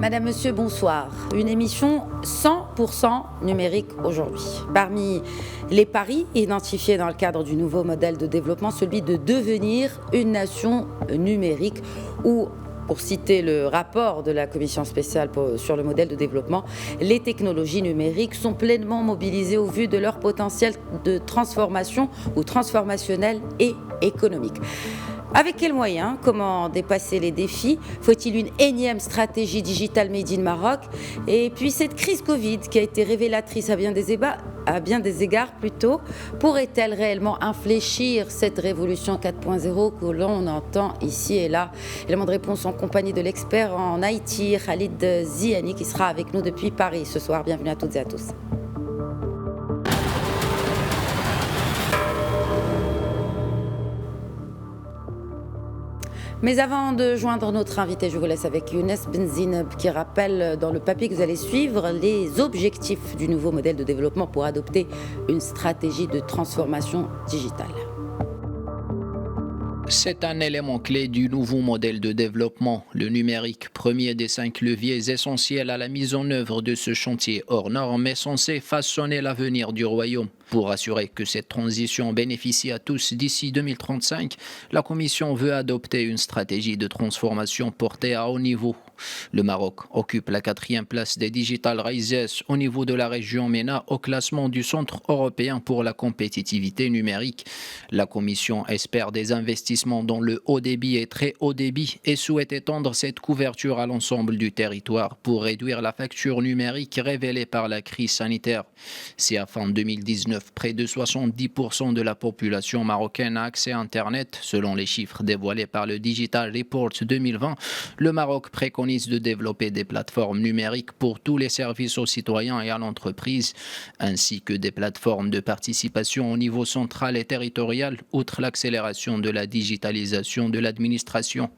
Madame, Monsieur, bonsoir. Une émission 100% numérique aujourd'hui. Parmi les paris identifiés dans le cadre du nouveau modèle de développement, celui de devenir une nation numérique où, pour citer le rapport de la commission spéciale sur le modèle de développement, les technologies numériques sont pleinement mobilisées au vu de leur potentiel de transformation ou transformationnel et économique. Avec quels moyens? Comment dépasser les défis? Faut-il une énième stratégie digitale made in Maroc? Et puis cette crise Covid qui a été révélatrice à bien des égards, pourrait-elle réellement infléchir cette révolution 4.0 que l'on entend ici et là? Élément de réponse en compagnie de l'expert en IT, Khalid Ziani, qui sera avec nous depuis Paris ce soir. Bienvenue à toutes et à tous. Mais avant de joindre notre invité, je vous laisse avec Younes Benzineb qui rappelle dans le papier que vous allez suivre les objectifs du nouveau modèle de développement pour adopter une stratégie de transformation digitale. C'est un élément clé du nouveau modèle de développement, le numérique, premier des 5 leviers essentiels à la mise en œuvre de ce chantier hors norme est censé façonner l'avenir du royaume. Pour assurer que cette transition bénéficie à tous d'ici 2035, la Commission veut adopter une stratégie de transformation portée à haut niveau. Le Maroc occupe la 4e place des Digital Rises au niveau de la région MENA au classement du Centre européen pour la compétitivité numérique. La Commission espère des investissements dans le haut débit et très haut débit et souhaite étendre cette couverture à l'ensemble du territoire pour réduire la facture numérique révélée par la crise sanitaire. Si à fin 2019, près de 70% de la population marocaine a accès à Internet, selon les chiffres dévoilés par le Digital Report 2020, le Maroc préconise de développer des plateformes numériques pour tous les services aux citoyens et à l'entreprise, ainsi que des plateformes de participation au niveau central et territorial, outre l'accélération de la digitalisation de l'administration.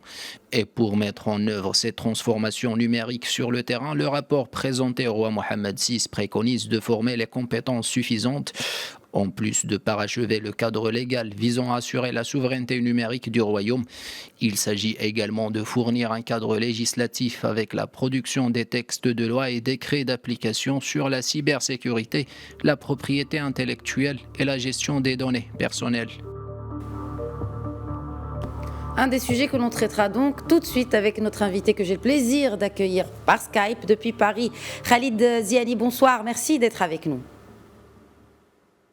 Et pour mettre en œuvre ces transformations numériques sur le terrain, le rapport présenté au roi Mohammed VI préconise de former les compétences suffisantes, en plus de parachever le cadre légal visant à assurer la souveraineté numérique du royaume. Il s'agit également de fournir un cadre législatif avec la production des textes de loi et décrets d'application sur la cybersécurité, la propriété intellectuelle et la gestion des données personnelles. Un des sujets que l'on traitera donc tout de suite avec notre invité que j'ai le plaisir d'accueillir par Skype depuis Paris. Khalid Ziani, bonsoir, merci d'être avec nous.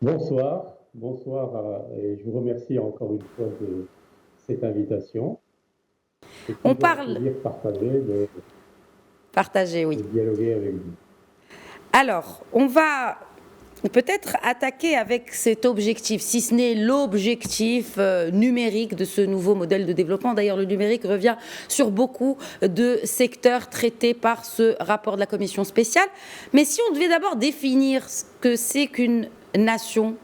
Bonsoir, et je vous remercie encore une fois de cette invitation. On parle. Partager, oui. De dialoguer avec vous. Alors, on va peut-être attaquer avec cet objectif, si ce n'est l'objectif numérique de ce nouveau modèle de développement. D'ailleurs, le numérique revient sur beaucoup de secteurs traités par ce rapport de la commission spéciale. Mais si on devait d'abord définir ce que c'est qu'une nation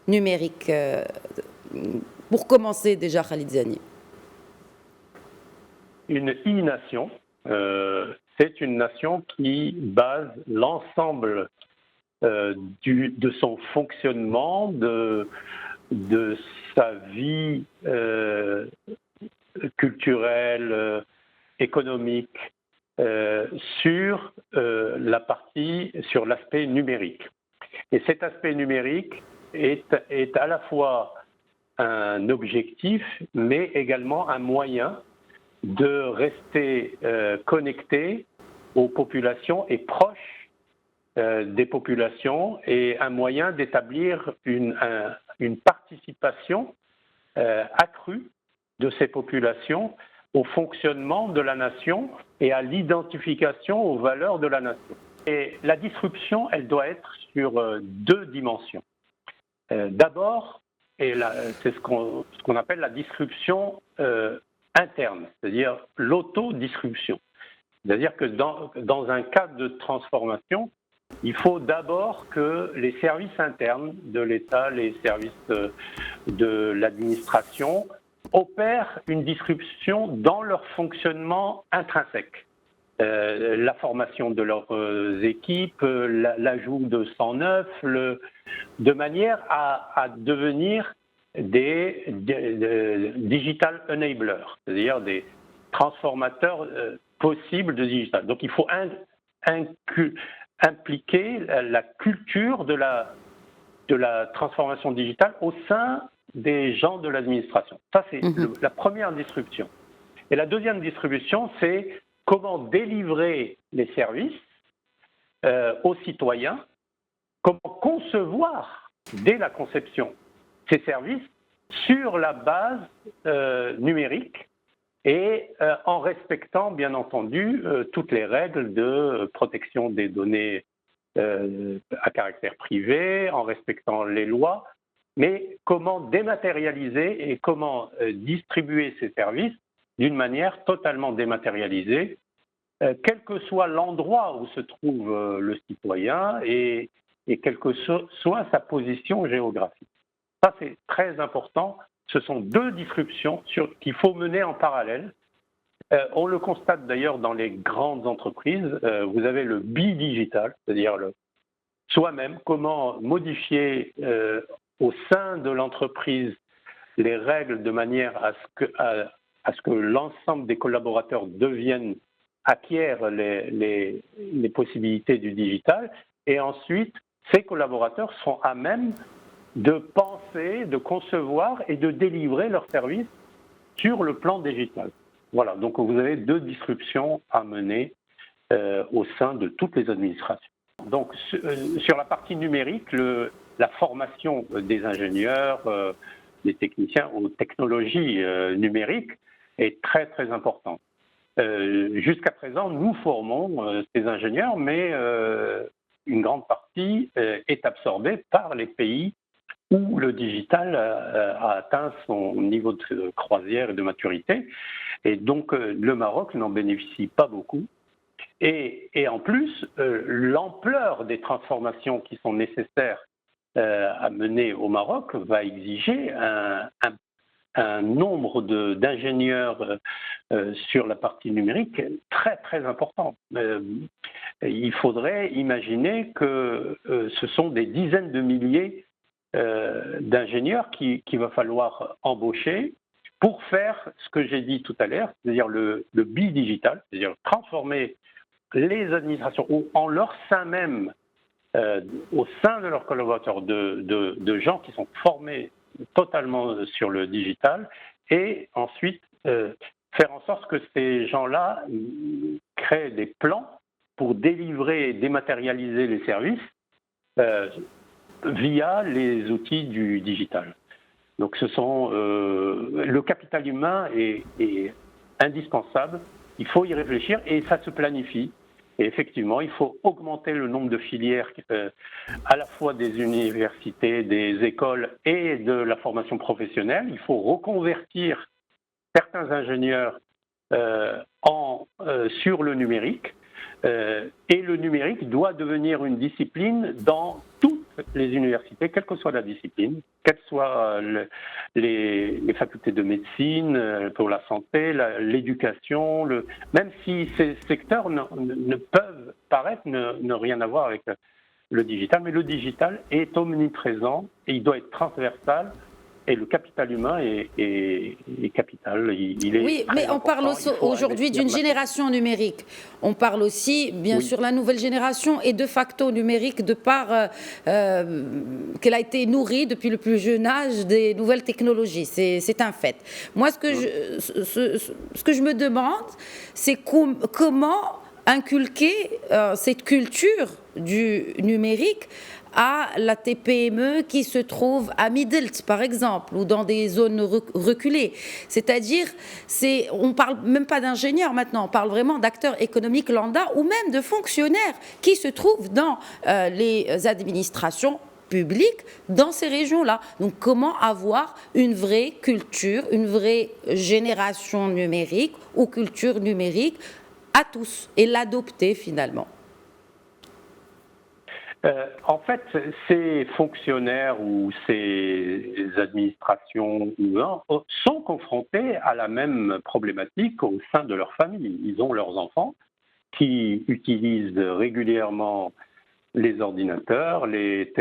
numérique, pour commencer déjà, Khalid Ziani. Une e-nation, c'est une nation qui base l'ensemble de son fonctionnement, de sa vie culturelle, économique, sur l'aspect numérique. Et cet aspect numérique est à la fois un objectif, mais également un moyen de rester connecté aux populations et proche des populations, et un moyen d'établir une participation accrue de ces populations au fonctionnement de la nation et à l'identification aux valeurs de la nation. Et la disruption, elle doit être sur 2 dimensions. D'abord, c'est ce qu'on appelle la disruption interne, c'est-à-dire l'autodisruption. C'est-à-dire que dans un cadre de transformation, il faut d'abord que les services internes de l'État, les services de l'administration, opèrent une disruption dans leur fonctionnement intrinsèque. La formation de leurs équipes, l'ajout de 109, de manière à devenir des digital enablers, c'est-à-dire des transformateurs possible de digital. Donc il faut impliquer la culture de la transformation digitale au sein des gens de l'administration. Ça, c'est la première disruption. Et la deuxième disruption, c'est comment délivrer les services aux citoyens, comment concevoir dès la conception ces services sur la base numérique et en respectant, bien entendu, toutes les règles de protection des données à caractère privé, en respectant les lois, mais comment dématérialiser et comment distribuer ces services d'une manière totalement dématérialisée, quel que soit l'endroit où se trouve le citoyen et quelle que soit sa position géographique. Ça, c'est très important. Ce sont deux disruptions qu'il faut mener en parallèle. On le constate d'ailleurs dans les grandes entreprises. Vous avez le bidigital, c'est-à-dire soi-même, comment modifier au sein de l'entreprise les règles de manière à ce que l'ensemble des collaborateurs acquièrent les possibilités du digital, et ensuite ces collaborateurs sont à même de penser, de concevoir et de délivrer leurs services sur le plan digital. Voilà, donc vous avez deux disruptions à mener au sein de toutes les administrations. Donc sur la partie numérique, la formation des ingénieurs, des techniciens aux technologies numériques est très très importante. Jusqu'à présent, nous formons ces ingénieurs, mais une grande partie est absorbée par les pays où le digital a atteint son niveau de croisière et de maturité. Et donc, le Maroc n'en bénéficie pas beaucoup. Et en plus, l'ampleur des transformations qui sont nécessaires à mener au Maroc va exiger un nombre d'ingénieurs sur la partie numérique très, très important. Il faudrait imaginer que ce sont des dizaines de milliers d'ingénieurs qu'il va falloir embaucher pour faire ce que j'ai dit tout à l'heure, c'est-à-dire le bidigital, c'est-à-dire transformer les administrations en leur sein même, au sein de leurs collaborateurs, de gens qui sont formés totalement sur le digital, et ensuite faire en sorte que ces gens-là créent des plans pour délivrer et dématérialiser les services via les outils du digital. Donc le capital humain est indispensable, il faut y réfléchir et ça se planifie. Et effectivement, il faut augmenter le nombre de filières à la fois des universités, des écoles et de la formation professionnelle. Il faut reconvertir certains ingénieurs sur le numérique. Et le numérique doit devenir une discipline dans toutes les universités, quelle que soit la discipline, quelles soient les facultés de médecine, pour la santé, l'éducation, même si ces secteurs ne peuvent paraître ne rien avoir avec le digital, mais le digital est omniprésent et il doit être transversal. Et le capital humain est capital. Oui, mais on parle aujourd'hui d'une génération numérique. On parle aussi, bien sûr, la nouvelle génération est de facto numérique de par qu'elle a été nourrie depuis le plus jeune âge des nouvelles technologies. C'est un fait. Moi, ce que je me demande, c'est comment inculquer cette culture du numérique à la TPME qui se trouve à Midelt, par exemple, ou dans des zones reculées. C'est-à-dire, on ne parle même pas d'ingénieurs maintenant, on parle vraiment d'acteurs économiques lambda ou même de fonctionnaires qui se trouvent dans les administrations publiques dans ces régions-là. Donc, comment avoir une vraie culture, une vraie génération numérique ou culture numérique à tous et l'adopter finalement? En fait, ces fonctionnaires ou ces administrations sont confrontés à la même problématique au sein de leur famille. Ils ont leurs enfants qui utilisent régulièrement les ordinateurs, les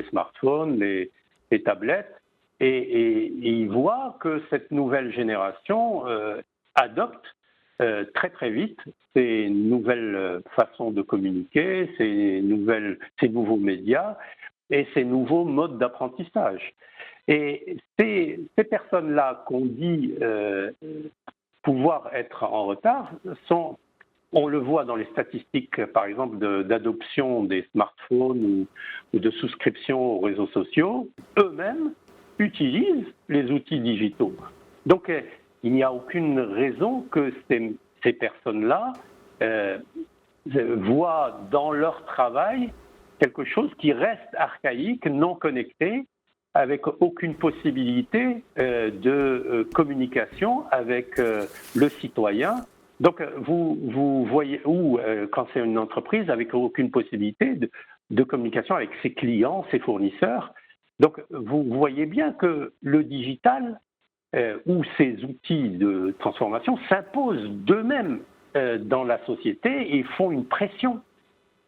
smartphones, les tablettes, et ils voient que cette nouvelle génération adopte très très vite ces nouvelles façons de communiquer, ces nouveaux médias et ces nouveaux modes d'apprentissage. Et ces personnes-là qu'on dit pouvoir être en retard on le voit dans les statistiques, par exemple, d'adoption des smartphones ou de souscription aux réseaux sociaux, eux-mêmes utilisent les outils digitaux. Donc, il n'y a aucune raison que ces personnes-là voient dans leur travail quelque chose qui reste archaïque, non connecté, avec aucune possibilité de communication avec le citoyen. Donc, vous voyez, ou quand c'est une entreprise, avec aucune possibilité de communication avec ses clients, ses fournisseurs. Donc, vous voyez bien que le digital ou ces outils de transformation s'imposent d'eux-mêmes dans la société et font une pression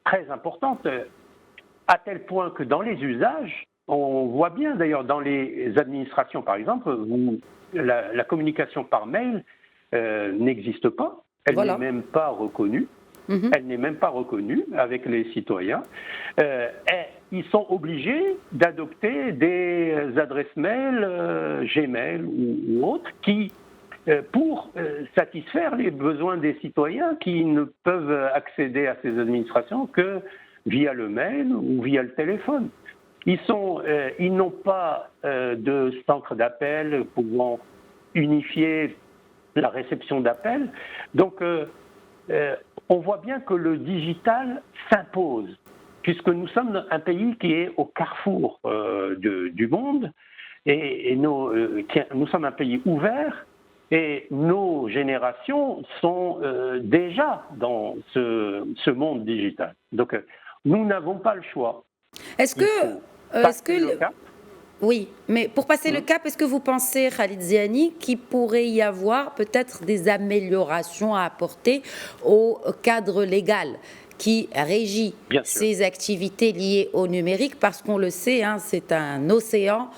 très importante, à tel point que dans les usages, on voit bien d'ailleurs dans les administrations, par exemple, où la communication par mail n'existe pas, elle n'est même pas reconnue. Elle n'est même pas reconnue avec les citoyens. Ils sont obligés d'adopter des adresses mail, Gmail ou autres, pour satisfaire les besoins des citoyens qui ne peuvent accéder à ces administrations que via le mail ou via le téléphone. Ils n'ont pas de centre d'appel pouvant unifier la réception d'appels. Donc, on voit bien que le digital s'impose, puisque nous sommes un pays qui est au carrefour du monde, et nous sommes un pays ouvert, et nos générations sont déjà dans ce monde digital. Donc, nous n'avons pas le choix. Oui, mais pour passer le cap, est-ce que vous pensez, Khalid Ziani, qu'il pourrait y avoir peut-être des améliorations à apporter au cadre légal qui régit ces activités liées au numérique, parce qu'on le sait, c'est un océan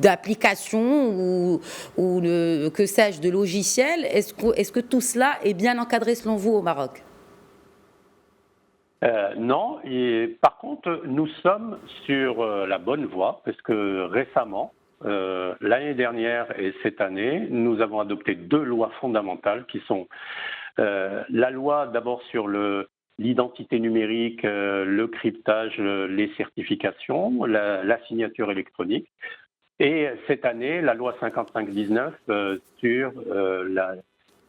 d'applications ou que sais-je, de logiciels. Est-ce que tout cela est bien encadré selon vous au Maroc ? Non, et par contre, nous sommes sur la bonne voie, parce que récemment, l'année dernière et cette année, nous avons adopté 2 lois fondamentales qui sont la loi d'abord sur l'identité numérique, le cryptage, les certifications, la signature électronique, et cette année, la loi 5519 sur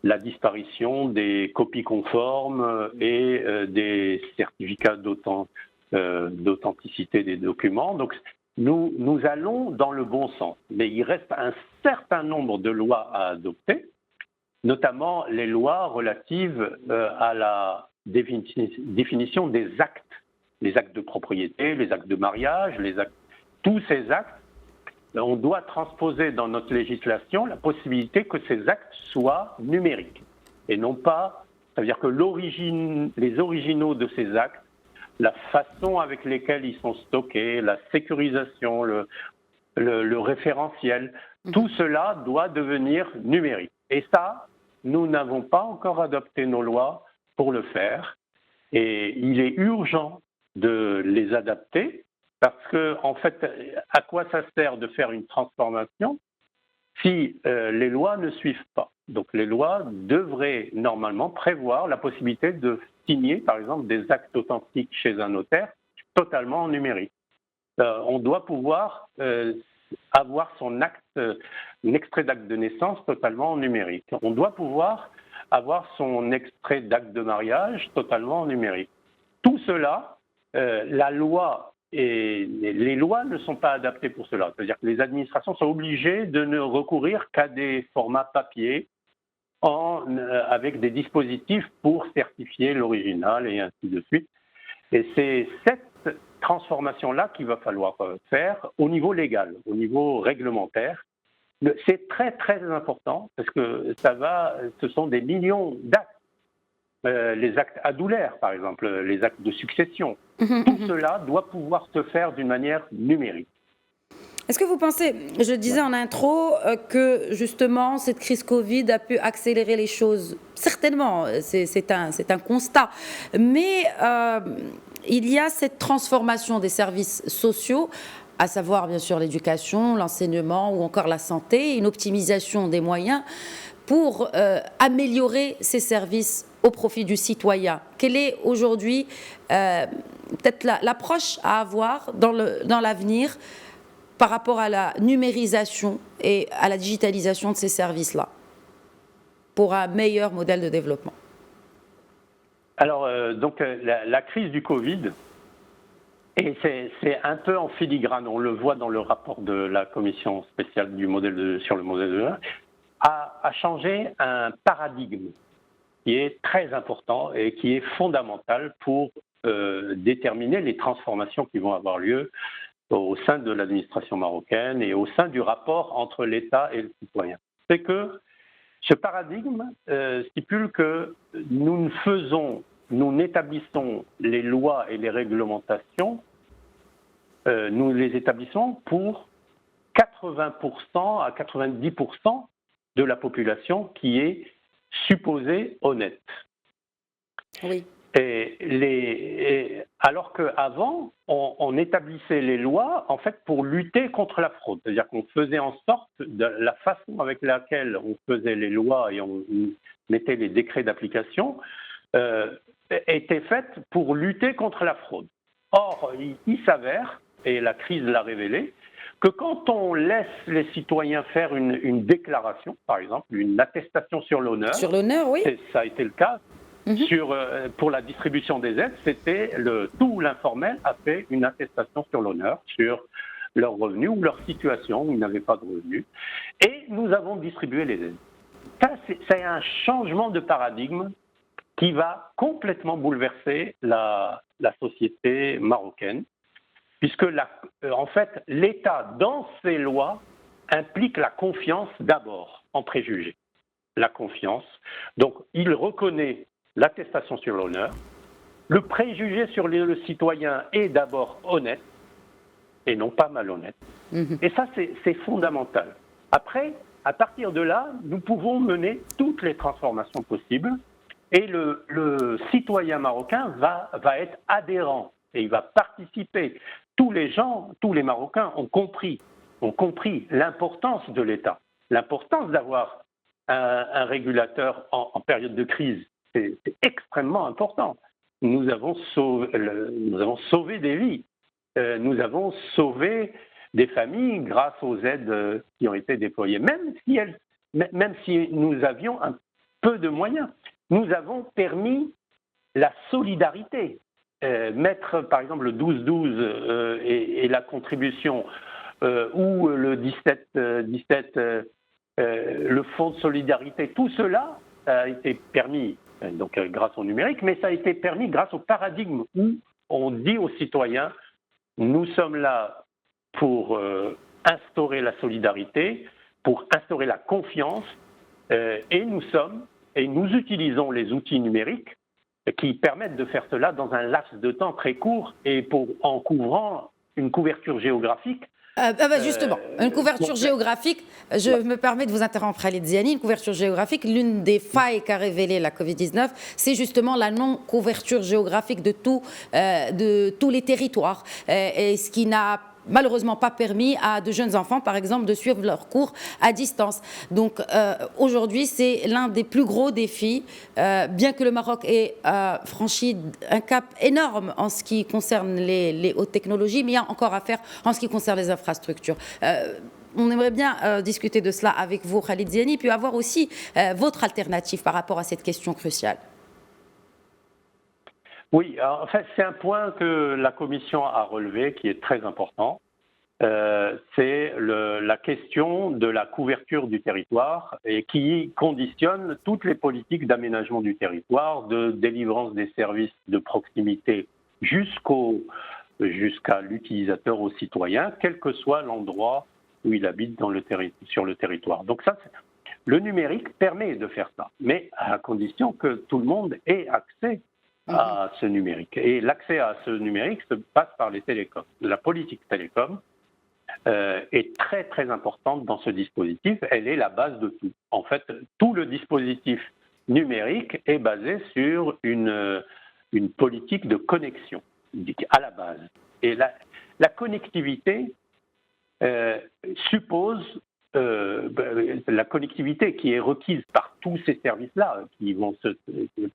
la disparition des copies conformes et des certificats d'authenticité des documents. Donc, nous allons dans le bon sens. Mais il reste un certain nombre de lois à adopter, notamment les lois relatives à la définition des actes. Les actes de propriété, les actes de mariage, tous ces actes. On doit transposer dans notre législation la possibilité que ces actes soient numériques et non pas, c'est-à-dire que les originaux de ces actes, la façon avec lesquelles ils sont stockés, la sécurisation, le référentiel, tout cela doit devenir numérique. Et ça, nous n'avons pas encore adopté nos lois pour le faire et il est urgent de les adapter. Parce que, en fait, à quoi ça sert de faire une transformation si les lois ne suivent pas? Donc, les lois devraient normalement prévoir la possibilité de signer, par exemple, des actes authentiques chez un notaire totalement en numérique. On doit pouvoir avoir son extrait d'acte de naissance totalement en numérique. On doit pouvoir avoir son extrait d'acte de mariage totalement en numérique. Tout cela, la loi et les lois ne sont pas adaptées pour cela. C'est-à-dire que les administrations sont obligées de ne recourir qu'à des formats papier avec des dispositifs pour certifier l'original et ainsi de suite. Et c'est cette transformation-là qu'il va falloir faire au niveau légal, au niveau réglementaire. C'est très, très important parce que ce sont des millions d'actes. Les actes adulaires, par exemple, les actes de succession. Tout cela doit pouvoir se faire d'une manière numérique. Est-ce que vous pensez, je disais en intro, que justement cette crise Covid a pu accélérer les choses? Certainement, c'est un constat. Mais il y a cette transformation des services sociaux, à savoir bien sûr l'éducation, l'enseignement ou encore la santé, une optimisation des moyens pour améliorer ces services au profit du citoyen. Quelle est aujourd'hui peut-être l'approche à avoir dans l'avenir par rapport à la numérisation et à la digitalisation de ces services-là, pour un meilleur modèle de développement? Alors, la crise du Covid, et c'est un peu en filigrane, on le voit dans le rapport de la commission spéciale sur le modèle de a changé un paradigme qui est très important et qui est fondamental pour déterminer les transformations qui vont avoir lieu au sein de l'administration marocaine et au sein du rapport entre l'État et le citoyen. C'est que ce paradigme stipule que nous n'établissons les lois et les réglementations, nous les établissons pour 80% à 90% de la population qui est supposée honnête. Oui. Alors qu'avant, on établissait les lois en fait pour lutter contre la fraude. C'est-à-dire qu'on faisait en sorte, de la façon avec laquelle on faisait les lois et on mettait les décrets d'application, était faite pour lutter contre la fraude. Or, il s'avère, et la crise l'a révélé, que quand on laisse les citoyens faire une déclaration, par exemple, une attestation sur l'honneur, oui. Ça a été le cas, pour la distribution des aides, c'était tout l'informel a fait une attestation sur l'honneur, sur leurs revenus ou leur situation où ils n'avaient pas de revenus. Et nous avons distribué les aides. Ça, c'est un changement de paradigme qui va complètement bouleverser la société marocaine, puisque en fait, l'État, dans ses lois, implique la confiance d'abord, en préjugé. La confiance. Donc, il reconnaît l'attestation sur l'honneur. Le préjugé sur le citoyen est d'abord honnête et non pas malhonnête. Et ça, c'est fondamental. Après, à partir de là, nous pouvons mener toutes les transformations possibles et le citoyen marocain va être adhérent et il va participer. Tous les Marocains ont compris l'importance de l'État, l'importance d'avoir un régulateur en période de crise. C'est extrêmement important. Nous avons sauvé des vies. Nous avons sauvé des familles grâce aux aides qui ont été déployées. Même si nous avions un peu de moyens, nous avons permis la solidarité. Mettre par exemple le 12-12 et la contribution ou le 17-17, le fonds de solidarité, tout cela a été permis donc grâce au numérique, mais ça a été permis grâce au paradigme où on dit aux citoyens, nous sommes là pour instaurer la solidarité, pour instaurer la confiance, et nous utilisons les outils numériques qui permettent de faire cela dans un laps de temps très court et en couvrant une couverture géographique. Justement, une couverture géographique, je me permets de vous interrompre, Khalid Ziani, une couverture géographique, l'une des failles qu'a révélé la Covid-19, c'est justement la non-couverture géographique de tous les territoires, et ce qui n'a malheureusement pas permis à de jeunes enfants, par exemple, de suivre leurs cours à distance. Donc aujourd'hui, c'est l'un des plus gros défis, bien que le Maroc ait franchi un cap énorme en ce qui concerne les hautes technologies, mais il y a encore à faire en ce qui concerne les infrastructures. On aimerait bien discuter de cela avec vous, Khalid Ziani, puis avoir aussi votre alternative par rapport à cette question cruciale. Oui, en fait, c'est un point que la Commission a relevé qui est très important. C'est la question de la couverture du territoire et qui conditionne toutes les politiques d'aménagement du territoire, de délivrance des services de proximité jusqu'à l'utilisateur, au citoyen, quel que soit l'endroit où il habite sur le territoire. Donc ça, le numérique permet de faire ça, mais à condition que tout le monde ait accès à ce numérique. Et l'accès à ce numérique se passe par les télécoms. La politique télécom est très très importante dans ce dispositif. Elle est la base de tout. En fait, tout le dispositif numérique est basé sur une politique de connexion à la base. Et la connectivité suppose la connectivité qui est requise par tous ces services-là qui vont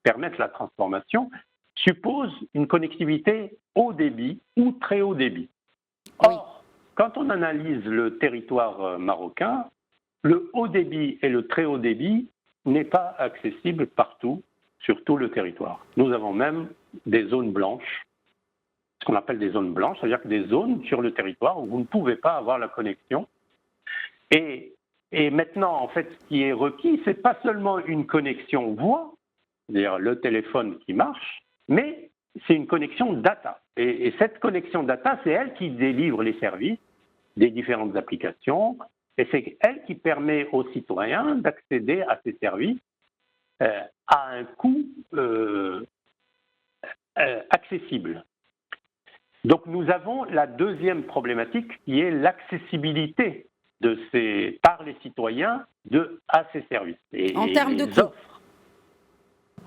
permettre la transformation suppose une connectivité haut débit ou très haut débit. Or, quand on analyse le territoire marocain, le haut débit et le très haut débit n'est pas accessible partout sur tout le territoire. Nous avons même des zones blanches, ce qu'on appelle des zones blanches, c'est-à-dire que des zones sur le territoire où vous ne pouvez pas avoir la connexion. Et maintenant, en fait, ce qui est requis, c'est pas seulement une connexion voix, c'est-à-dire le téléphone qui marche, mais c'est une connexion data. Et cette connexion data, c'est elle qui délivre les services des différentes applications, et c'est elle qui permet aux citoyens d'accéder à ces services à un coût accessible. Donc nous avons la deuxième problématique qui est l'accessibilité par les citoyens à ces services. En termes de coût.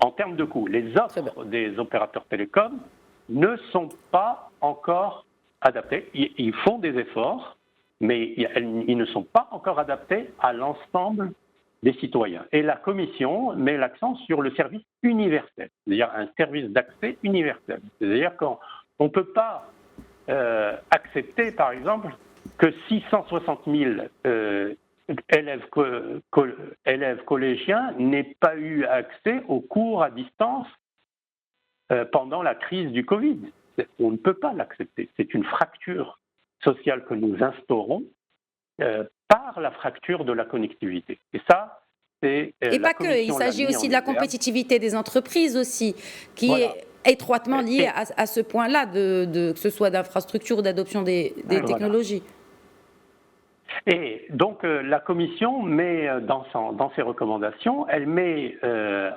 En termes de coût, les offres des opérateurs télécoms ne sont pas encore adaptées. Ils font des efforts, mais ils ne sont pas encore adaptés à l'ensemble des citoyens. Et la Commission met l'accent sur le service universel, c'est-à-dire un service d'accès universel. C'est-à-dire qu'on ne peut pas accepter, par exemple, que 660 000 élèves collégiens n'aient pas eu accès aux cours à distance pendant la crise du Covid. On ne peut pas l'accepter. C'est une fracture sociale que nous instaurons par la fracture de la connectivité. Et ça, c'est et pas que, il s'agit aussi de la compétitivité des entreprises aussi, qui est étroitement liée à ce point-là, que ce soit d'infrastructure ou d'adoption des technologies. Et donc la Commission met dans ses recommandations, elle met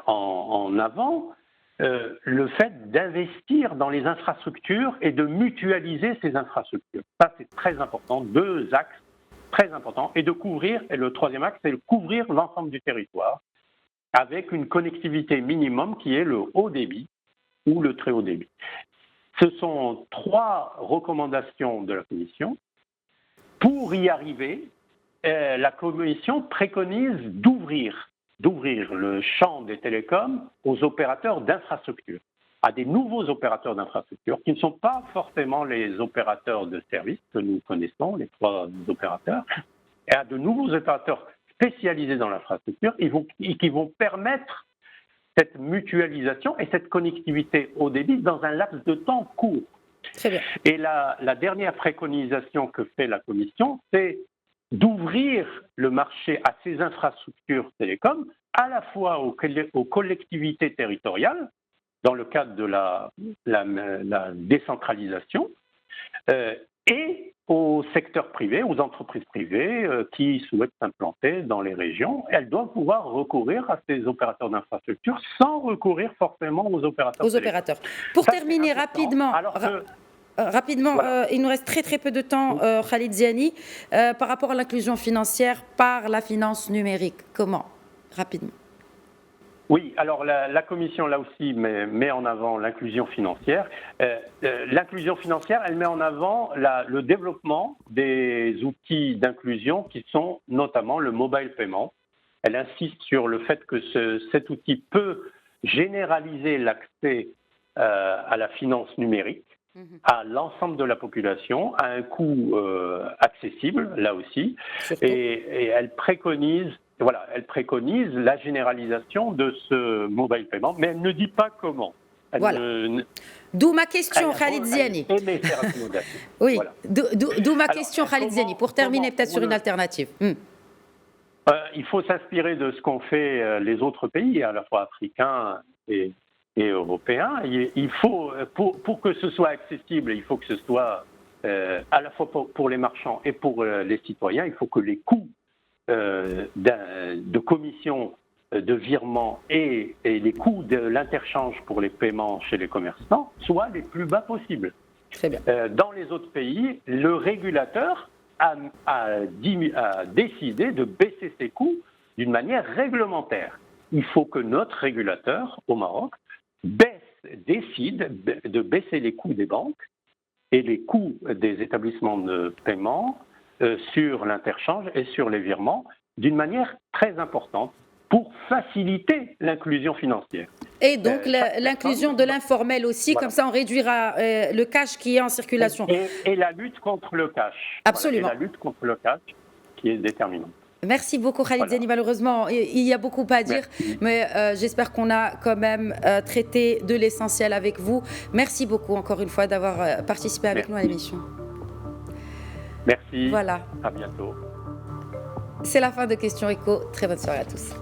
en avant le fait d'investir dans les infrastructures et de mutualiser ces infrastructures. Ça, c'est très important. 2 axes très importants. Et de couvrir, et le troisième axe, c'est de couvrir l'ensemble du territoire avec une connectivité minimum qui est le haut débit ou le très haut débit. Ce sont 3 recommandations de la Commission. Pour y arriver, la Commission préconise d'ouvrir le champ des télécoms aux opérateurs d'infrastructures, à des nouveaux opérateurs d'infrastructures qui ne sont pas forcément les opérateurs de services que nous connaissons, les 3 opérateurs, et à de nouveaux opérateurs spécialisés dans l'infrastructure et qui vont permettre cette mutualisation et cette connectivité haut débit dans un laps de temps court. Très bien. Et la dernière préconisation que fait la Commission, c'est d'ouvrir le marché à ces infrastructures télécoms, à la fois aux collectivités territoriales, dans le cadre de la décentralisation, et au secteur privé, aux entreprises privées qui souhaitent s'implanter dans les régions. Elles doivent pouvoir recourir à ces opérateurs d'infrastructure sans recourir forcément aux opérateurs. Pour terminer rapidement... Rapidement, voilà. Il nous reste très peu de temps, Khalid Ziani, par rapport à l'inclusion financière par la finance numérique. Comment? Rapidement. Oui, alors la Commission, là aussi, met en avant l'inclusion financière. L'inclusion financière, elle met en avant le développement des outils d'inclusion qui sont notamment le mobile payment. Elle insiste sur le fait que cet outil peut généraliser l'accès à la finance numérique à l'ensemble de la population, à un coût accessible, là aussi, et elle préconise la généralisation de ce mobile payment, mais elle ne dit pas comment. D'où ma question, Khalid Ziani. Oui, voilà. D'où ma question, Khalid Ziani, pour terminer peut-être sur une alternative. Il faut s'inspirer de ce qu'ont fait les autres pays, à la fois africains et européens. Il faut, pour que ce soit accessible, il faut que ce soit à la fois pour les marchands et pour les citoyens, il faut que les coûts de commission, de virement et les coûts de l'interchange pour les paiements chez les commerçants soient les plus bas possibles. Très bien. Dans les autres pays, le régulateur a décidé de baisser ses coûts d'une manière réglementaire. Il faut que notre régulateur au Maroc décide de baisser les coûts des banques et les coûts des établissements de paiement sur l'interchange et sur les virements d'une manière très importante pour faciliter l'inclusion financière. Et donc l'inclusion de l'informel aussi, voilà. Comme ça on réduira le cash qui est en circulation. Et la lutte contre le cash. Absolument. Voilà, et la lutte contre le cash qui est déterminante. Merci beaucoup Khalid Zeni. Malheureusement, il y a beaucoup à dire, mais j'espère qu'on a quand même traité de l'essentiel avec vous. Merci beaucoup encore une fois d'avoir participé avec nous à l'émission. Merci. Voilà. À bientôt. C'est la fin de Questions Écho. Très bonne soirée à tous.